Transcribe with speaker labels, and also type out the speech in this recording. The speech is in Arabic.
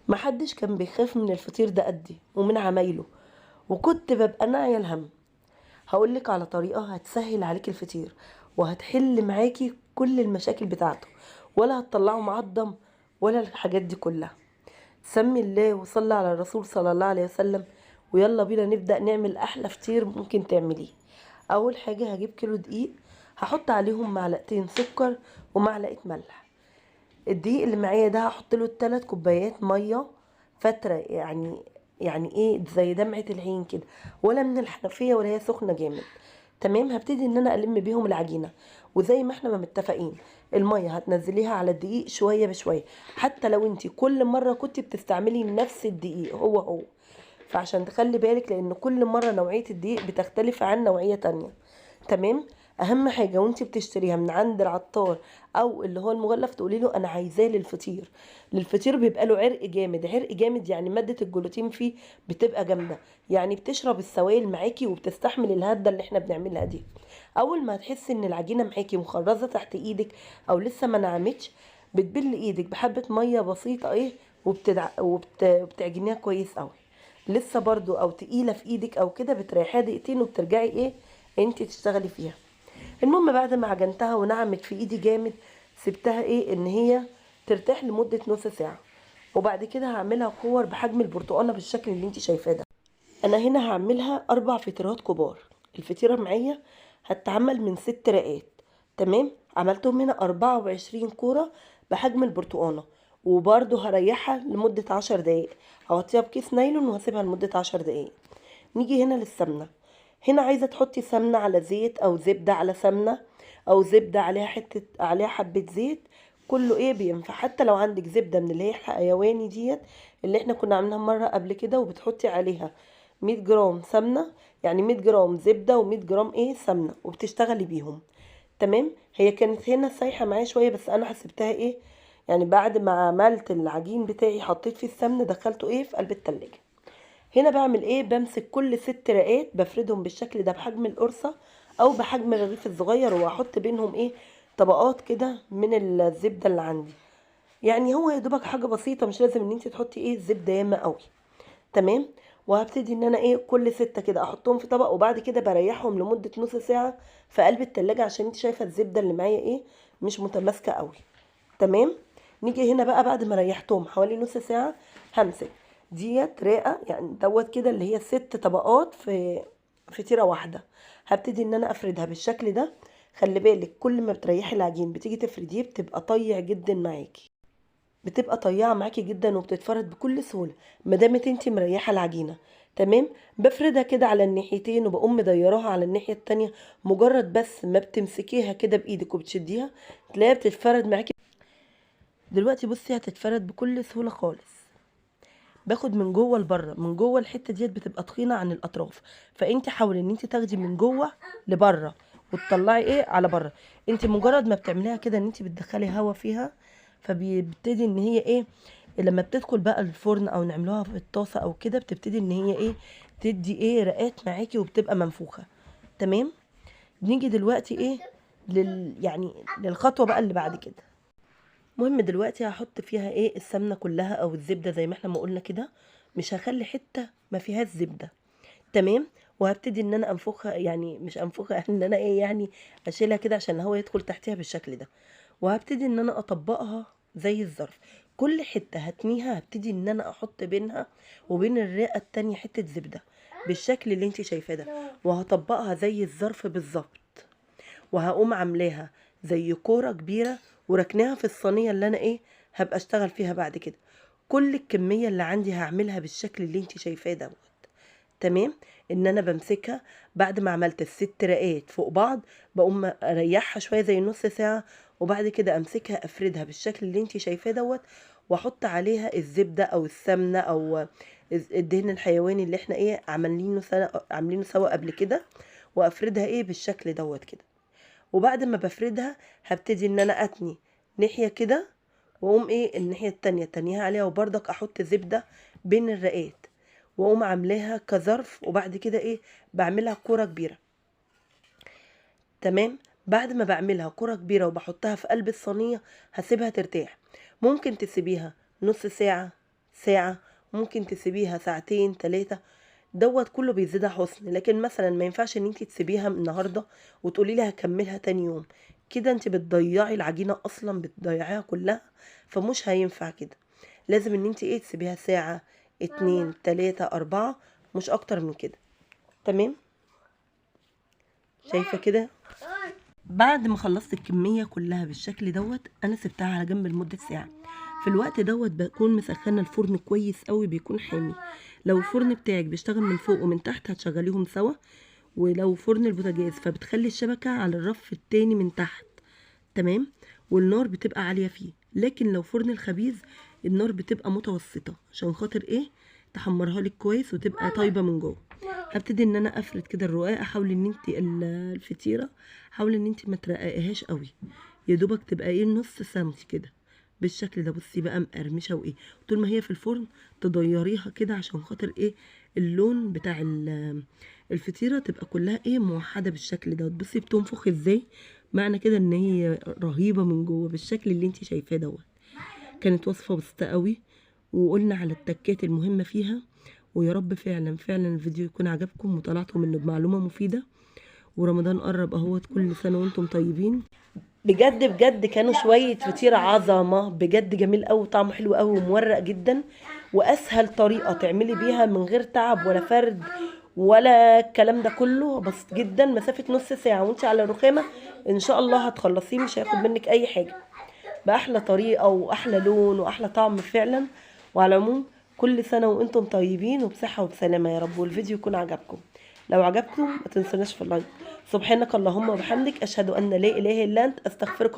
Speaker 1: محدش كان بيخاف من الفطير ده قدي ومن عمايله، وكنت ببقى ناعية الهم. هقولك على طريقة هتسهل عليك الفطير وهتحل معاكي كل المشاكل بتاعته، ولا هتطلعه معضم ولا الحاجات دي كلها. سمي الله وصلي على الرسول صلى الله عليه وسلم، ويلا بينا نبدأ نعمل أحلى فطير ممكن تعمليه. أول حاجة هجيب كيلو دقيق، هحط عليهم معلقتين سكر ومعلقة ملح. الدقيق اللي معايا ده هحط له 3 كوبايات ميه فتره، يعني ايه زي دمعه العين كده، ولا من الحنفيه ولا هي سخنه جامد. تمام، هبتدي ان انا الم بيهم العجينه، وزي ما احنا ما متفقين الميه هتنزليها على الدقيق شويه بشويه، حتى لو انت كل مره كنت بتستعملي نفس الدقيق هو، فعشان تخلي بالك لان كل مره نوعيه الدقيق بتختلف عن نوعيه تانية. تمام. اهم حاجه وانت بتشتريها من عند العطار او اللي هو المغلف تقولي له انا عايزاه للفطير. للفطير بيبقى له عرق جامد، عرق جامد يعني ماده الجلوتين فيه بتبقى جامده، يعني بتشرب السوائل معاكي وبتستحمل الهده اللي احنا بنعملها دي. اول ما تحسي ان العجينه معاكي مخرزه تحت ايدك او لسه ما نعمتش، بتبل ايدك بحبه ميه بسيطه وبتعجنيها كويس قوي. لسه برضو او تقيله في ايدك او كده، بتريحيها دقيقتين وبترجعي انت تشتغلي فيها. المهم بعد ما عجنتها ونعمت في ايدي جامد، سبتها ان هي ترتاح لمده نص ساعه، وبعد كده هعملها كور بحجم البرتقانه بالشكل اللي انت شايفاه ده. انا هنا هعملها 4 فطيرات كبار. الفطيره معايا هتتعمل من 6 رقات. تمام، عملتهم هنا 24 كوره بحجم البرتقانه، وبرده هريحها لمده 10 دقايق. هغطيها بكيس نايلون وهسيبها لمده 10 دقايق. نيجي هنا للسمنه. هنا عايزه تحطي سمنه على زيت او زبده على سمنه، او زبده عليها حبه زيت، كله بينفع. حتى لو عندك زبده من اللي هي الحيواني ديت اللي احنا كنا عاملينها مره قبل كده، وبتحطي عليها 100 جرام سمنه، يعني 100 جرام زبده و100 جرام سمنه، وبتشتغلي بيهم. تمام. هي كانت هنا سايحه معايا شويه، بس انا حسبتها يعني بعد ما عملت العجين بتاعي حطيت فيه السمنه دخلته في قلب التلاجة. هنا بعمل بمسك كل 6 رقات بفردهم بالشكل ده بحجم القرصة او بحجم الرغيف الصغير، واحط بينهم طبقات كده من الزبدة اللي عندي. يعني هو يا دوبك حاجة بسيطة، مش لازم ان انت تحطي الزبدة ياما قوي. تمام. وهبتدي ان انا كل 6 كده احطهم في طبق، وبعد كده بريحهم لمدة نص ساعة في قلب التلاجة، عشان انت شايفة الزبدة اللي معايا مش متماسكة قوي. تمام. نيجي هنا بقى بعد ما ريحتهم حوالي نص ساعة، همسك ديت رقة، يعني دوت كده اللي هي 6 طبقات في فطيرة واحدة. هبتدي ان انا افردها بالشكل ده. خلي بالك كل ما بتريحي العجين بتيجي تفرديه بتبقى طيع جدا معاكي، بتبقى طيعه معاكي جدا وبتتفرد بكل سهوله ما دامت انت مريحه العجينه. تمام. بفردها كده على الناحيتين وبقوم مديراها على الناحيه التانية. مجرد بس ما بتمسكيها كده بايدك وبتشديها تلاقيها بتتفرد معاكي. دلوقتي بصي هتتفرد بكل سهوله خالص. باخد من جوه لبره، من جوه الحته ديت بتبقى تخينه عن الاطراف، فانت حاولي ان انت تاخدي من جوه لبره وتطلعي على بره. انت مجرد ما بتعمليها كده ان انت بتدخلي هوا فيها، فبيبتدي ان هي لما بتدخل بقى الفرن او نعملوها في الطاسه او كده، بتبتدي ان هي تدي رقات معاكي وبتبقى منفوخه. تمام. نيجي دلوقتي يعني للخطوه بقى اللي بعد كده. مهم دلوقتي هحط فيها السمنه كلها او الزبده زي ما احنا ما قلنا كده، مش هخلي حته ما فيهاش زبده. تمام. وهبتدي ان انا انفخها، يعني مش انفخها ان انا يعني اشيلها كده عشان الهواء يدخل تحتها بالشكل ده. وهبتدي ان انا اطبقها زي الظرف. كل حته هتنيها هبتدي ان انا احط بينها وبين الرئه التانية حته زبده بالشكل اللي انت شايفاه ده، وهطبقها زي الظرف بالظبط. وهقوم عاملاها زي كوره كبيره وركناها في الصينيه اللي انا هبقى اشتغل فيها بعد كده. كل الكميه اللي عندي هعملها بالشكل اللي انت شايفاه دوت. تمام. ان انا بمسكها بعد ما عملت ال6 رقات فوق بعض، بقوم اريحها شويه زي نص ساعه، وبعد كده امسكها افردها بالشكل اللي انت شايفاه دوت، واحط عليها الزبده او السمنه او الدهن الحيواني اللي احنا عاملينه سوا قبل كده، وافردها بالشكل دوت كده. وبعد ما بفردها هبتدي ان انا اتني ناحيه كده، واقوم الناحيه التانية تانيها عليها، وبرضك احط زبده بين الرقات، واقوم عاملاها كظرف، وبعد كده بعملها كوره كبيره. تمام. بعد ما بعملها كوره كبيره وبحطها في قلب الصينيه هسيبها ترتاح. ممكن تسيبيها نص ساعه، ساعة، ممكن تسيبيها ساعتين 3. دوت كله بيزيدها حسن. لكن مثلا ما ينفعش ان انت تسيبيها النهارده وتقولي لي هكملها تاني يوم، كده انت بتضيعي العجينة اصلا، بتضيعيها كلها، فمش هينفع كده. لازم ان انت تسيبيها ساعة 2 3 4، مش اكتر من كده. تمام، شايفة كده؟ بعد ما خلصت الكمية كلها بالشكل دوت، انا سبتها على جنب لمدة ساعة. في الوقت دوت بكون مسخنة الفرن كويس قوي، بيكون حامي. لو الفرن بتاعك بيشتغل من فوق ومن تحت هتشغليهم سوا، ولو فرن البوتاجاز فبتخلي الشبكة على الرف التاني من تحت. تمام، والنار بتبقى عالية فيه. لكن لو فرن الخبيز النار بتبقى متوسطة، عشان خاطر تحمرها لك كويس وتبقى طيبة من جوه. هبتدي ان انا افرد كده الرقاق. احاول ان انت الفطيره، حاول ان انت ما ترققيهاش قوي، يا دوبك تبقى نص سنتي كده بالشكل ده. بصي بقى مقرمشه طول ما هي في الفرن تضيريها كده، عشان خاطر اللون بتاع الفطيره تبقى كلها موحده بالشكل ده. بصي بتنفخ ازاي، معنى كده ان هي رهيبه من جوه بالشكل اللي انت شايفاه دوت. كانت وصفه بسيطه قوي، وقلنا على التكات المهمه فيها. ويا رب فعلا فعلا الفيديو يكون عجبكم وطلعتوا منه بمعلومة مفيدة. ورمضان قرب اهوت، كل سنة وانتم طيبين. بجد بجد كانوا شوية فطيرة عظمة، بجد جميل قوي، طعمه حلو قوي ومورق جدا. واسهل طريقة تعملي بيها من غير تعب ولا فرد ولا الكلام ده كله، بسيط جدا. مسافة نص ساعة وانت على رخامة ان شاء الله هتخلصيه، مش هياخد منك اي حاجة، باحلى طريقه واحلى لون واحلى طعم فعلا. وعلى العموم كل سنه وانتم طيبين وبصحه وبسلامه يا رب، والفيديو يكون عجبكم. لو عجبكم ما تنسوناش في اللايك. سبحانك اللهم وبحمدك، اشهد ان لا اله الا انت، استغفرك